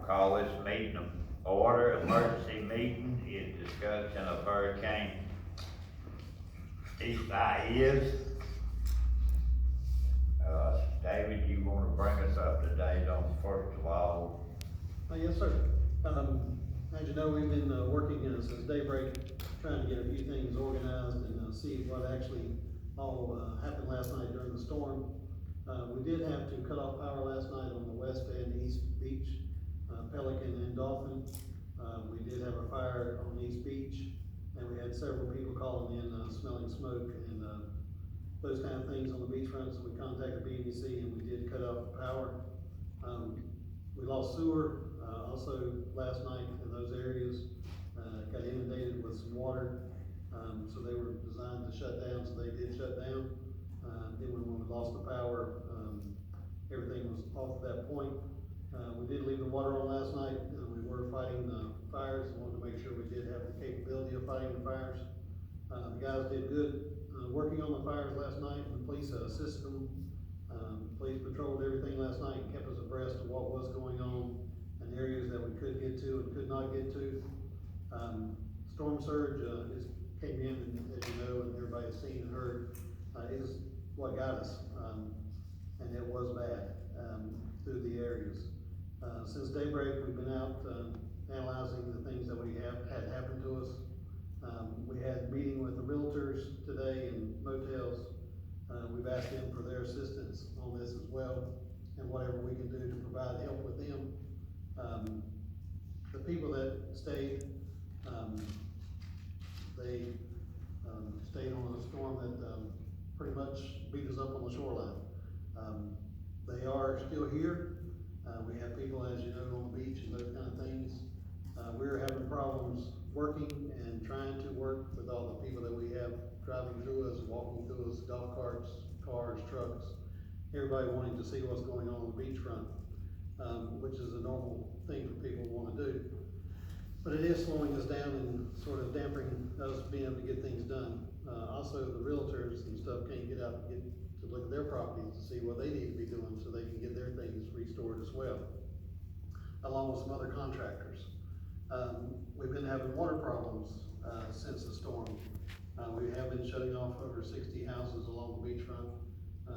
call this meeting to order, emergency meeting, is discussion of Hurricane Isaias. David, you wanna bring us up to date on first of all? Yes, sir. As you know, we've been working since daybreak, trying to get a few things organized and see what actually all happened last night during the storm. We did have to cut off power last night on the west and east beach, Pelican and Dolphin. We did have a fire on East Beach, and we had several people calling in smelling smoke and those kind of things on the beachfront, so we contacted BBC and we did cut off the power. We lost sewer also last night in those areas, got inundated with some water, so they were designed to shut down, so they did shut down. Then when we lost the power, everything was off at that point. We did leave the water on last night. We were fighting fires and wanted to make sure we did have the capability of fighting the fires. The guys did good working on the fires last night. The police assisted them. Police patrolled everything last night and kept us abreast of what was going on and areas that we could get to and could not get to. Storm surge came in, and as you know, and everybody's seen and heard, is what got us, and it was bad through the areas. Since daybreak, we've been out analyzing the things that we have had happen to us. We had a meeting with the realtors today in motels. We've asked them for their assistance on this as well, and whatever we can do to provide help with them. The people that stayed, they stayed on a storm that pretty much beat us up on the shoreline. They are still here. We have people, as you know, on the beach and those kind of things. We're having problems working and trying to work with all the people that we have driving through us, walking through us, golf carts, cars, trucks, everybody wanting to see what's going on the beachfront, which is a normal thing for people to want to do. But it is slowing us down and sort of dampening us being able to get things done. Also, the realtors and stuff can't get out and get to look at their properties to see what they need to be doing so they can get their things restored as well, along with some other contractors. We've been having water problems since the storm. We have been shutting off over 60 houses along the beachfront.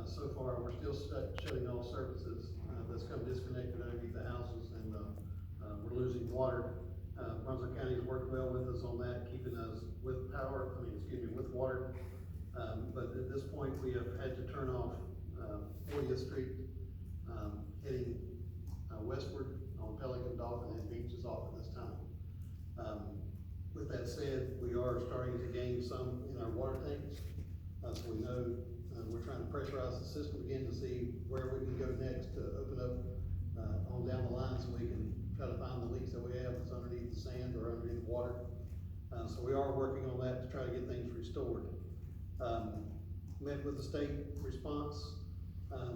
So far, we're still shutting off services that's come disconnected underneath the houses, and we're losing water. Brunswick County's worked well with us on that, keeping us with power, with water. But at this point, we have had to turn off 40th Street, heading westward on Pelican, Dolphin, and Beach is off at this time. With that said, we are starting to gain some in our water tanks. So we know we're trying to pressurize the system again to see where we can go next to open up on down the line so we can try to find the leaks that we have that's underneath the sand or underneath the water. So we are working on that to try to get things restored. Met with the state response.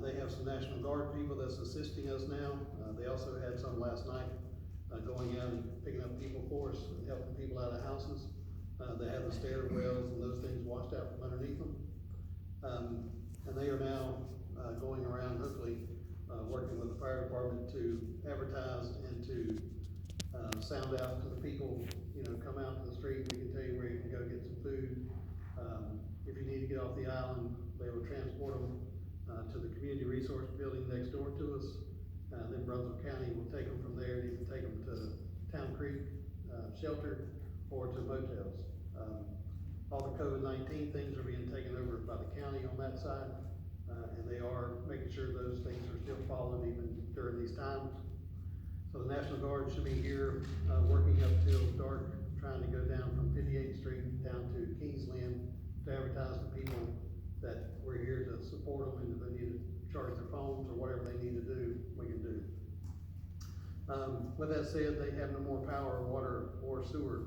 They have some National Guard people that's assisting us now. They also had some last night going out and picking up people for us and helping people out of houses. They have the stairwells and those things washed out from underneath them. And they are now going around, hopefully, working with the fire department to advertise and to sound out to the people, come out to the street. We can tell you where you can go get some food. If you need to get off the island, they will transport them to the community resource building next door to us. Then Brunswick County will take them from there and either take them to Town Creek shelter or to motels. All the COVID-19 things are being taken over by the county on that side, and they are making sure those things are still followed even during these times. So the National Guard should be here working up till dark, trying to go down from 58th Street down to Kingsland to advertise to people that we're here to support them, and if they need to charge their phones or whatever they need to do, we can do. With that said, they have no more power, water, or sewer,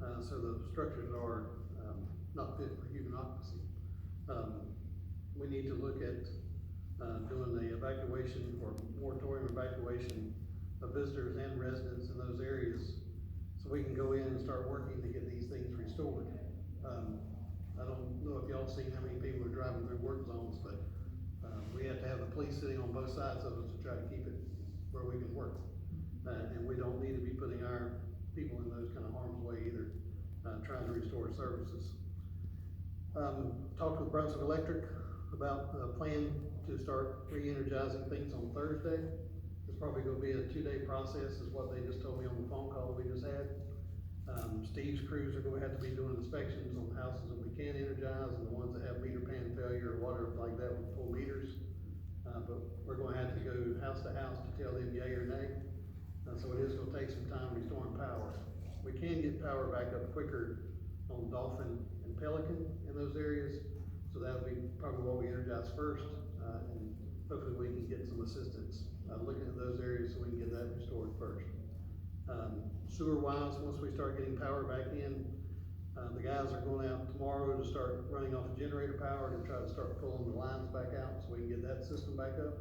so the structures are not fit for human occupancy. We need to look at doing the evacuation or moratorium evacuation of visitors and residents in those areas, so we can go in and start working to get these things restored. I don't know if y'all seen how many people are driving through work zones, but we have to have the police sitting on both sides of us to try to keep it where we can work. and we don't need to be putting our people in those kind of harm's way either, trying to restore services. Talked with Brunswick Electric about a plan to start re-energizing things on Thursday. It's probably gonna be a 2-day process, is what they just told me on the phone call we just had. Steve's crews are gonna have to be doing inspections on houses that we can energize, and the ones that have meter pan failure or water like that with full meters. But we're gonna have to go house to house to tell them yay or nay. So it is gonna take some time restoring power. We can get power back up quicker on Dolphin and Pelican in those areas, so that'll be probably what we energize first, and hopefully we can get some assistance, looking at those areas so we can get that restored first. Sewer wise, once we start getting power back in, the guys are going out tomorrow to start running off the generator power to try to start pulling the lines back out so we can get that system back up.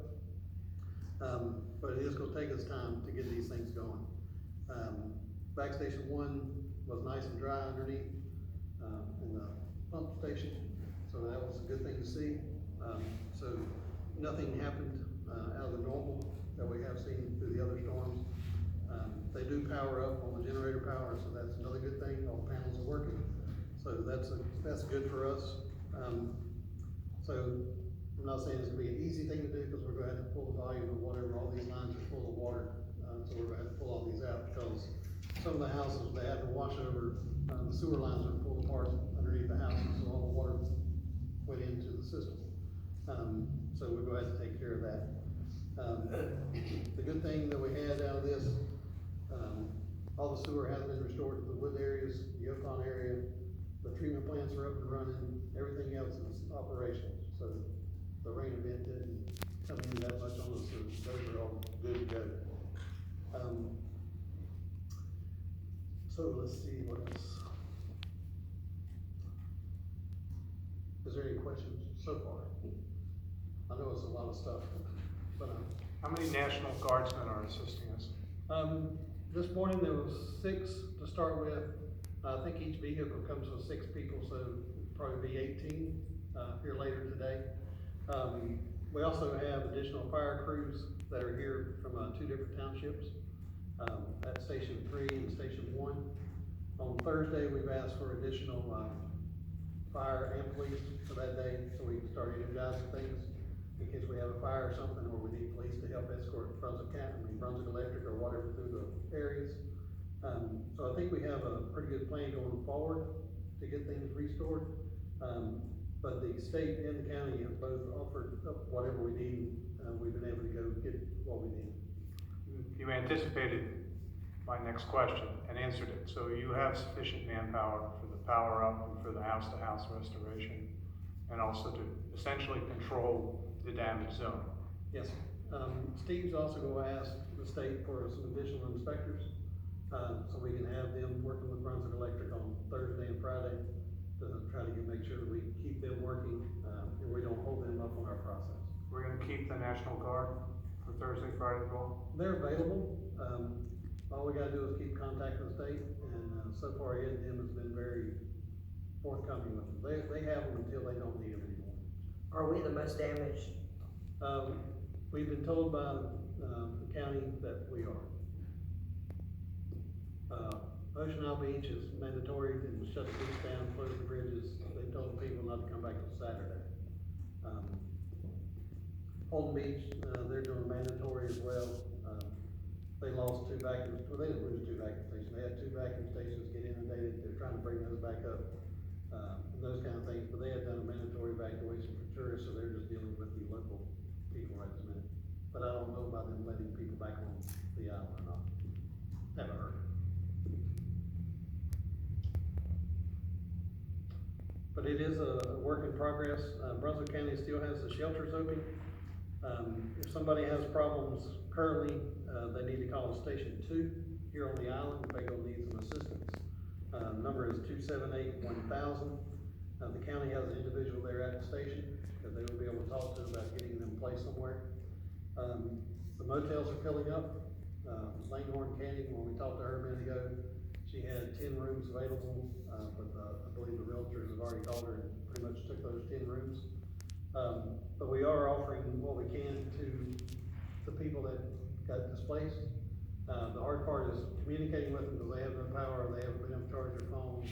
But it is gonna take us time to get these things going. Backstation 1 was nice and dry underneath, in the pump station, so that was a good thing to see. So nothing happened, out of the normal that we have seen through the other storms. They do power up on the generator power, so that's another good thing. All the panels are working, so that's good for us. So I'm not saying it's gonna be an easy thing to do, because we're gonna have to pull the volume of whatever, all these lines are full of water, so we're gonna have to pull all these out, because some of the houses, they had to wash over, the sewer lines are pulled apart underneath the houses, so all the water went into the system. So we're gonna have to take care of that. The good thing that we had out of this, all the sewer has been restored to the wood areas, the Yukon area, the treatment plants are up and running, everything else is operational, so the rain event didn't come in that much on us, so those are all good to go. So let's see what else. Is there any questions so far? I know it's a lot of stuff, but, How many National Guardsmen are assisting us? this morning there was 6 to start with. I think each vehicle comes with 6 people, so it'll probably be 18, here later today. We also have additional fire crews that are here from, 2 different townships, at Station 3 and Station 1. On Thursday, we've asked for additional, fire and police for that day, so we can start energizing things in case we have a fire or something, or we need police to help escort Brunswick Electric or whatever through the areas. So I think we have a pretty good plan going forward to get things restored. But the state and the county have both offered up whatever we need. We've been able to go get what we need. You anticipated my next question and answered it. So you have sufficient manpower for the power up and for the house-to-house restoration, and also to essentially control the damage zone. Yes. Steve's also going to ask the state for some additional inspectors, so we can have them working with Brunswick Electric on Thursday and Friday to try to make sure that we keep them working, and we don't hold them up on our process. We're gonna keep the National Guard for Thursday, Friday as well? They're available. All we gotta do is keep contacting the state, and so far Ed and him has been very forthcoming with them. They have them until they don't need them anymore. Are we the most damaged? We've been told by the county that we are. Ocean Isle Beach is mandatory and shut the beach down, close the bridges. They told the people not to come back till Saturday. Holden Beach, they're doing mandatory as well. They lost 2 vacuum, well, they didn't lose 2 vacuum stations. They had 2 vacuum stations get inundated. They're trying to bring those back up, and those kind of things. But they had done a mandatory evacuation for tourists, so they're just dealing with the local people right this minute. But I don't know about them letting people back on the island or not. Haven't heard. But it is a work in progress. Brunswick County still has the shelters open. If somebody has problems currently, they need to call Station 2 here on the island if they go need some assistance. Number is 278-1000. The county has an individual there at the station that they will be able to talk to about getting them placed somewhere. The motels are filling up. Langhorne Canyon, when we talked to her a minute ago, she had 10 rooms available, but I believe the realtors have already called her and pretty much took those 10 rooms. But we are offering what we can to the people that got displaced. The hard part is communicating with them because they have no power, they haven't been able to charge their phones,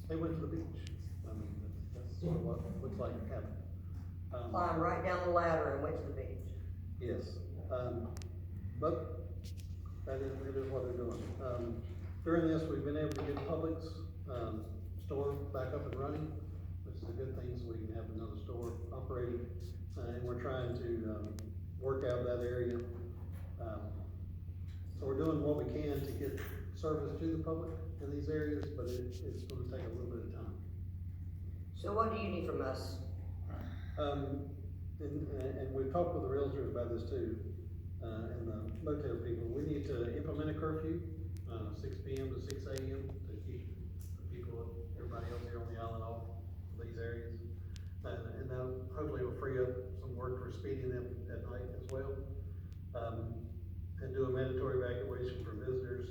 they went to the beach. I mean, that's sort of what it looks like happened. Climbed right down the ladder and went to the beach. Yes, but it is what they're doing. During this, we've been able to get Publix, store back up and running, which is a good thing, so we can have another store operating. And we're trying to, work out that area. So we're doing what we can to get service to the public in these areas, but it's gonna take a little bit of time. So what do you need from us? And we've talked with the realtors about this too, and the motel people. We need to implement a curfew, 6 PM to 6 AM to keep the people, everybody else here on the island off these areas. And that hopefully will free up some work for speeding them at night as well. And do a mandatory evacuation for visitors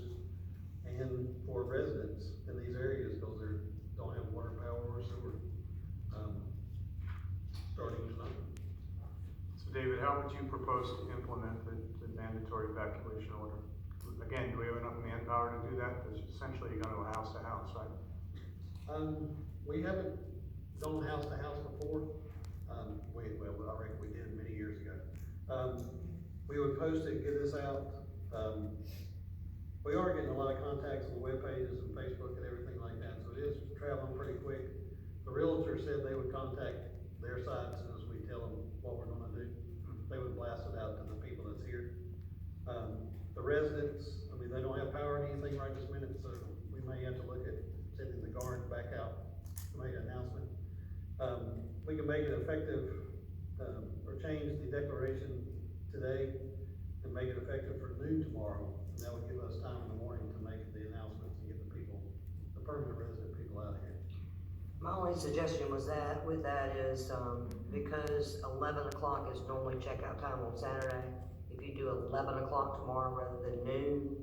and for residents in these areas because they don't have water, power, or sewer, starting tonight. So David, how would you propose to implement the mandatory evacuation order? Again, do we have enough manpower to do that? Because essentially you're gonna go house to house, right? We haven't gone house to house before. I reckon we did many years ago. We would post it, get this out. We are getting a lot of contacts on the web pages and Facebook and everything like that, so it is traveling pretty quick. The realtor said they would contact their side as soon as we tell them what we're gonna do. They would blast it out to the people that's here. The residents, I mean, they don't have power or anything right this minute, so we may have to look at sending the guard back out to make an announcement. We can make it effective, or change the declaration today and make it effective for noon tomorrow. And that would give us time in the morning to make the announcements and get the people, the permanent resident people out of here. My only suggestion was that, with that is, because 11 o'clock is normally checkout time on Saturday, if you do 11 o'clock tomorrow rather than noon,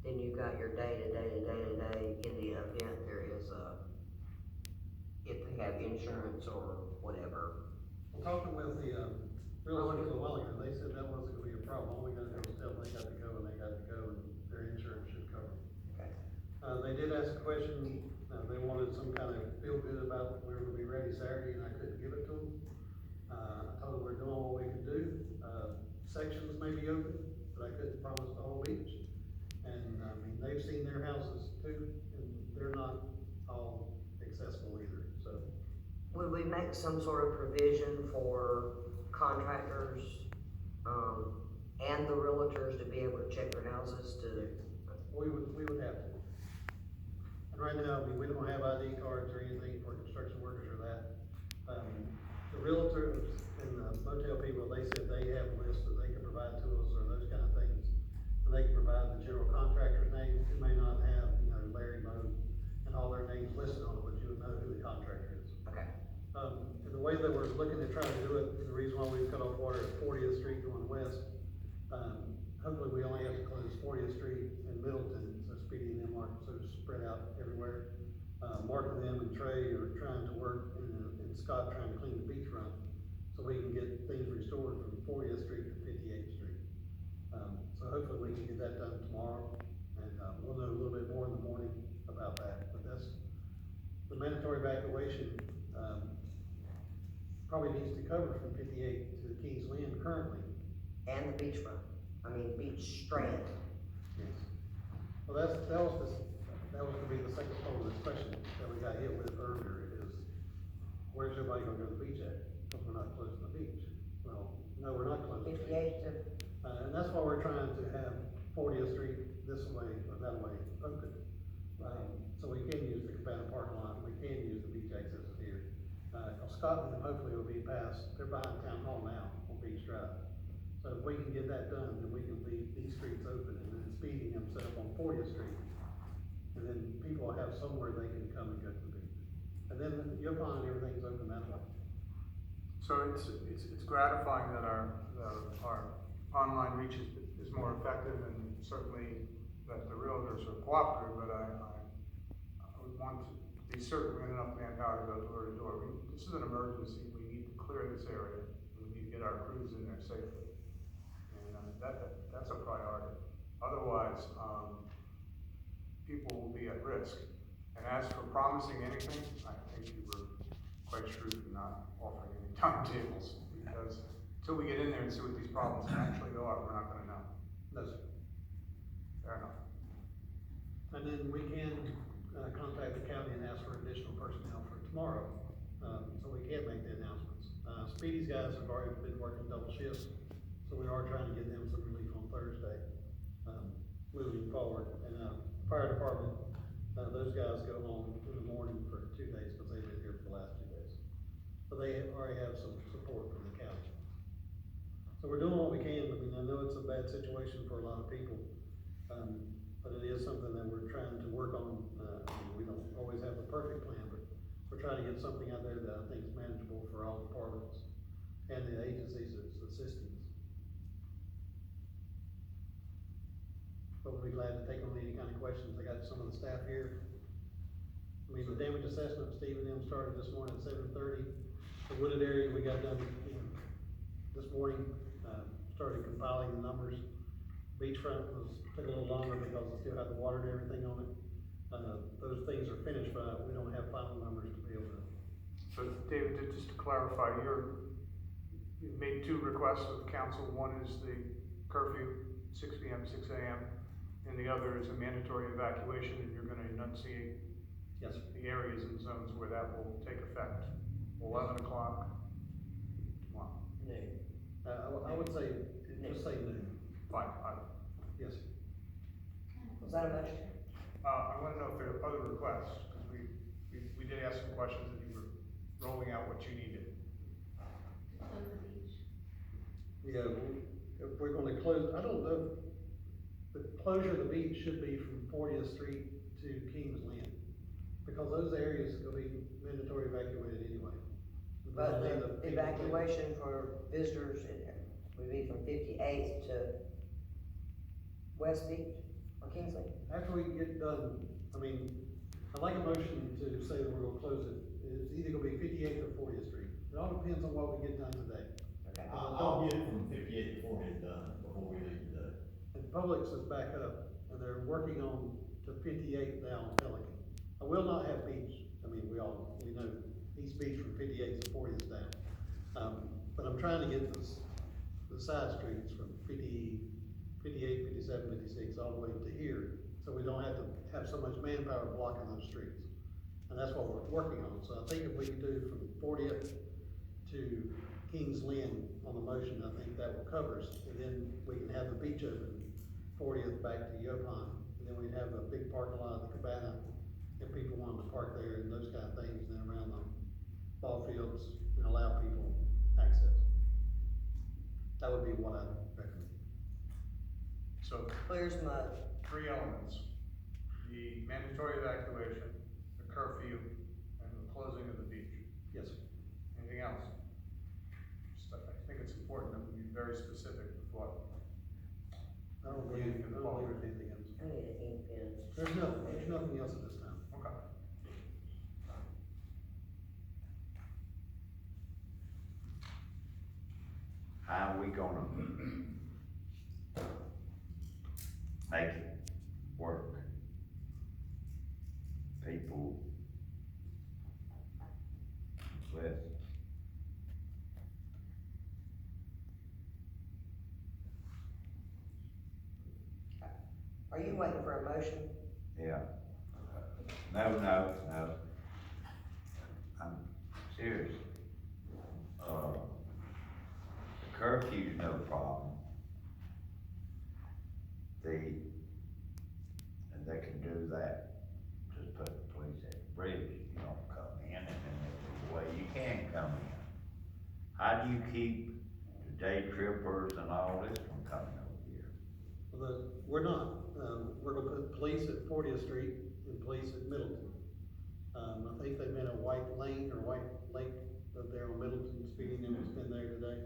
then you've got your day in the event there is if they have insurance or whatever. Well, talking with the, realtors a while ago, they said that wasn't gonna be a problem. All we gotta do is tell them they got to go and they got to go and their insurance should cover it. Okay. They did ask a question, they wanted some kind of feel good about we were gonna be ready Saturday and I couldn't give it to them. I told them we're doing what we can do. Sections may be open, but I couldn't promise the whole beach. And, I mean, they've seen their houses too, and they're not all accessible either, so. Would we make some sort of provision for contractors, and the realtors to be able to check their houses to? We would have to. And right now, I mean, we don't have ID cards or anything for construction workers or that. The realtors and the motel people, they said they have lists that they can provide to us or those kind of things. And they can provide the general contractor's name. It may not have, Larry Moe and all their names listed on it, but you would know who the contractor is. Okay. And the way that we're looking to try to do it, the reason why we've cut off water at 40th Street going west, hopefully we only have to close 40th Street and Middleton, so speeding them are sort of spread out everywhere. Mark and them and Trey are trying to work, and Scott trying to clean the beachfront, so we can get things restored from 40th Street to 58th Street. So hopefully we can get that done tomorrow, and we'll know a little bit more in the morning about that. But that's the mandatory evacuation. Probably needs to cover from 58 to the Kings Land currently. And the beachfront, beach strand. Yes. Well, that was gonna be the second part of this question that we got hit with earlier is, where's everybody gonna go to the beach at? Because we're not closing the beach. Well, no, we're not closing the beach. 58 to, And that's why we're trying to have 40th Street this way or that way open. So we can use the cabana parking lot, we can use the beach access here. Scott and them hopefully will be past, they're behind town hall now on Beach Drive. So if we can get that done, then we can leave these streets open and then speeding them set up on 40th Street. And then people will have somewhere they can come and go to the beach. And then Yukon and everything's open that way. So it's gratifying that our online reach is more effective, and certainly that the realtors are cooperative, but I would want to be certain we have enough manpower to go door to door. This is an emergency, we need to clear this area, we need to get our crews in there safely. And that's a priority. Otherwise, people will be at risk. And as for promising anything, I think you were quite shrewd in not offering any timetables, because until we get in there and see what these problems actually are, we're not gonna know. No, sir. Fair enough. And then we can, contact the county and ask for additional personnel for tomorrow, so we can make the announcements. Speedy's guys have already been working double shifts, so we are trying to get them some relief on Thursday, moving forward. And, fire department, those guys go home in the morning for 2 days, because they've been here for the last 2 days. But they already have some support from the county. So we're doing what we can. I mean, I know it's a bad situation for a lot of people, but it is something that we're trying to work on. We don't always have the perfect plan, but we're trying to get something out there that I think is manageable for all departments and the agencies that's assisting us. But we'll be glad to take on any kind of questions. I got some of the staff here. I mean, the damage assessment, Steve and them started this morning at 7:30. The wooded area we got done, this morning, started compiling the numbers. Beachfront took a little longer because we still have the water and everything on it. Those things are finished, but we don't have final numbers to be able to. So David, just to clarify, you've made 2 requests with council. One is the curfew, 6 p.m., 6 a.m., and the other is a mandatory evacuation, and you're gonna enunciate Yes, sir. the areas and zones where that will take effect. 11 o'clock tomorrow. Noon. I would say, just say noon. Fine, Yes, sir. Was that a motion? I wanna know if there are other requests, because we did ask some questions and you were rolling out what you needed. Yeah, if we're gonna close, I don't know, the closure of the beach should be from 40th Street to Kings Lynn, because those areas will be mandatory evacuated anyway. But the evacuation for visitors would be from 58th to West Beach or Kingsley? After we get done, I mean, I'd like a motion to say that we're gonna close it. It's either gonna be 58th or 40th Street. It all depends on what we get done today. Okay. I'll get it from 58 before it's done, before we leave today. And Publix is back up, and they're working on to 58 now on Pelican. I will not have beach, I mean, we know East Beach from 58 to 40th down. But I'm trying to get the side streets from 58, 57, 56, all the way to here, so we don't have to have so much manpower blocking those streets. And that's what we're working on. So I think if we can do from 40th to Kings Lynn on the motion, I think that will cover us. And then we can have the beach open, 40th back to Yopon, and then we'd have a big parking lot at the Cabana, if people wanted to park there and those kind of things, and then around the ball fields, and allow people access. That would be what I recommend. So Clear as mud. 3 elements: the mandatory evacuation, the curfew, and the closing of the beach. Yes, sir. Anything else? Just, I think it's important that we be very specific with what. I don't believe there's anything else. I need an ink pen. There's nothing else at this time. Okay. How are we gonna make it work? People with Are you waiting for a motion? yeah. No. I'm serious. The curfew's no problem. And they can do that. Just put the police at the bridge, you don't come in, and then there's a way you can come in. How do you keep the day trippers and all this from coming over here? Well, we're not, we're gonna put police at 40th Street and police at Middleton. I think they've been at White Lane or White Lake up there on Middleton, Speedy has been there today.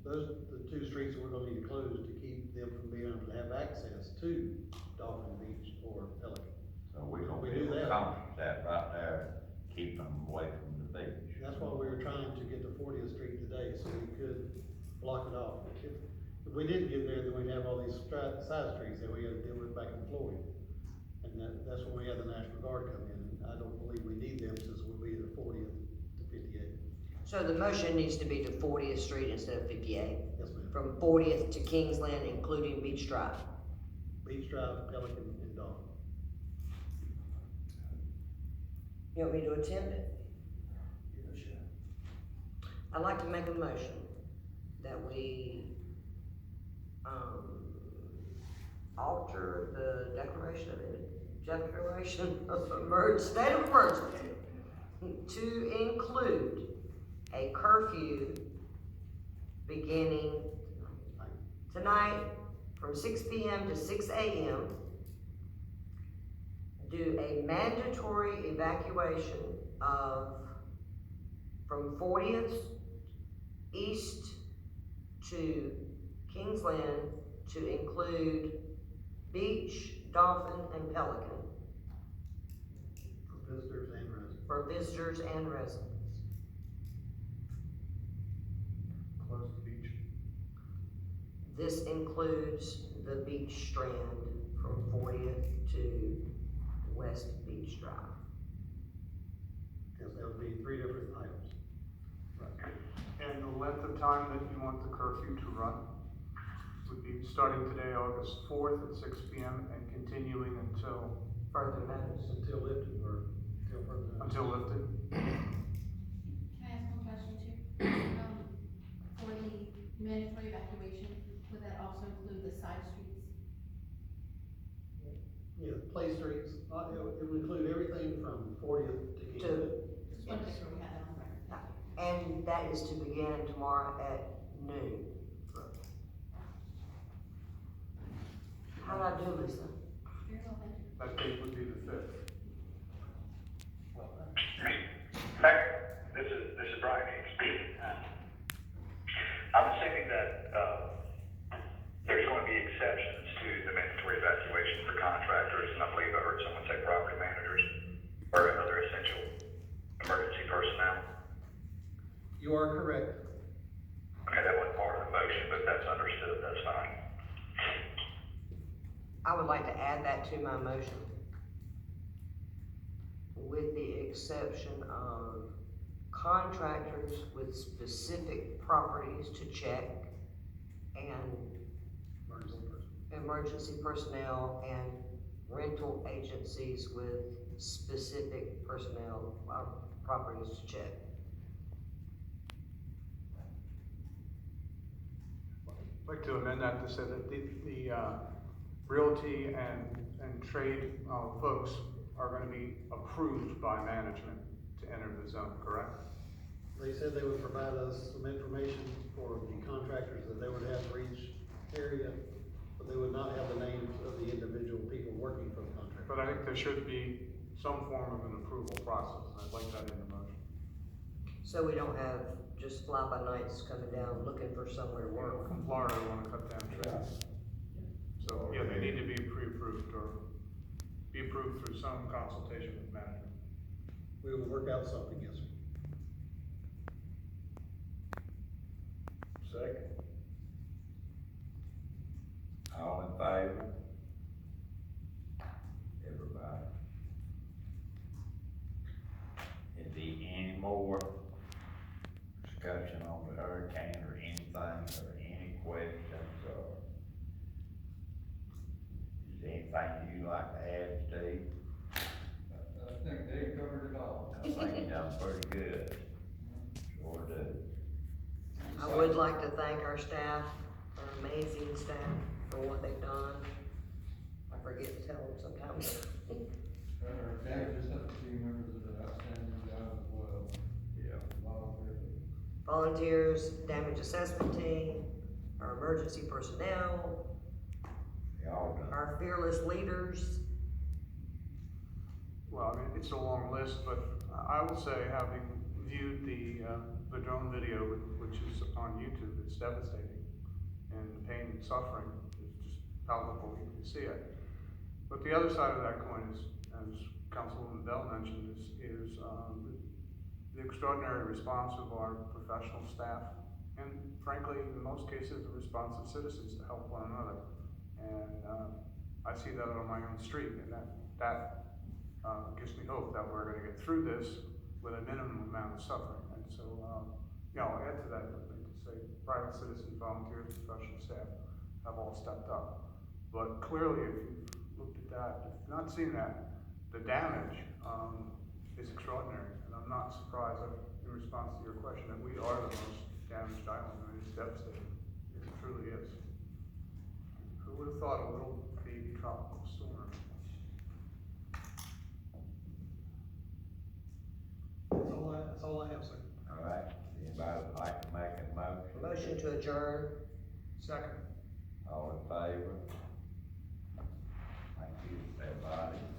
Those are the 2 streets we're gonna need to close to keep them from being able to have access to Dolphin Beach or Pelican. So we're gonna We be do able to that. accomplish that right there, keep them away from the beach. That's why we were trying to get to 40th Street today, so we could block it off. If we didn't get there, then we'd have all these side streets that we gotta deal with back in Floyd. And that's when we have the National Guard come in, and I don't believe we need them since we'll be the 40th to 58th. So the motion needs to be to 40th Street instead of 58, Yes, ma'am. from 40th to Kingsland, including Beach Drive. Beach Drive, Pelican, and Dawn. You want me to attempt it? I'd like to make a motion that we, alter the declaration of state of emergency to include a curfew beginning tonight from 6 p.m. to 6 a.m. Do a mandatory evacuation of from 40th east to Kingsland to include Beach, Dolphin, and Pelican For visitors and residents. for visitors and residents. Close the beach. This includes the beach strand from 40th to West Beach Drive. Because there would be 3 different items. And the length of time that you want the curfew to run would be starting today, August 4th at 6 p.m. and continuing until Further notice. Until lifted, or until further notice. until lifted. Can I ask one question too? For the mandatory evacuation, would that also include the side streets? Yeah, play streets, it would include everything from 40th to Kingsland. Just wanted to make sure we had that on record. And that is to begin tomorrow at noon. How'd I do, Lisa? Very well, thank you. That date would be the 5th. This is Brian Hayes. I'm assuming that, there's going to be exceptions to the mandatory evacuation for contractors, and I believe I heard someone say property managers or other essential emergency personnel. You are correct. Okay, that wasn't part of the motion, but that's understood, that's fine. I would like to add that to my motion. With the exception of contractors with specific properties to check and emergency personnel and rental agencies with specific personnel, properties to check. I'd like to amend that to say that the realty and trade folks are gonna be approved by management to enter the zone, correct? They said they would provide us some information for the contractors that they would have for each area, but they would not have the names of the individual people working for the contractor. But I think there should be some form of an approval process, and I'd like that in the motion. So we don't have just fly-by-nights coming down looking for somewhere to work. From Florida, we wanna cut down trees. So, yeah, they need to be pre-approved or be approved through some consultation with management. We will work out something, yes, sir. Second. All in favor? Everybody? Is there any more discussion on the hurricane or anything, or any questions, or is there anything you'd like to add, Steve? I think Dave covered it all. I think you done pretty good. Sure do. I would like to thank our staff, our amazing staff, for what they've done. I forget to tell them sometimes. Dave just had a few members of the outstanding job as well. Yeah. Volunteers, damage assessment team, our emergency personnel, Y'all done. our fearless leaders. Well, I mean, it's a long list, but I will say, having viewed the drone video, which is on YouTube, it's devastating. And the pain and suffering is just palpable, you can see it. But the other side of that coin is, as Councilwoman Bell mentioned, is the extraordinary response of our professional staff, and frankly, in most cases, the response of citizens to help one another. And I see that on my own street, and that, gives me hope that we're gonna get through this with a minimum amount of suffering. And so, you know, I'll add to that, to say, private citizens, volunteers, professional staff have all stepped up. But clearly, if you've looked at that, if you've not seen that, the damage, is extraordinary. And I'm not surprised, in response to your question, that we are the most damaged island. I mean, it's devastating. It truly is. Who would have thought a little baby tropical storm? That's all I have, sir. All right, anybody would like to make a motion? Motion to adjourn. Second. All in favor? Thank you, everybody.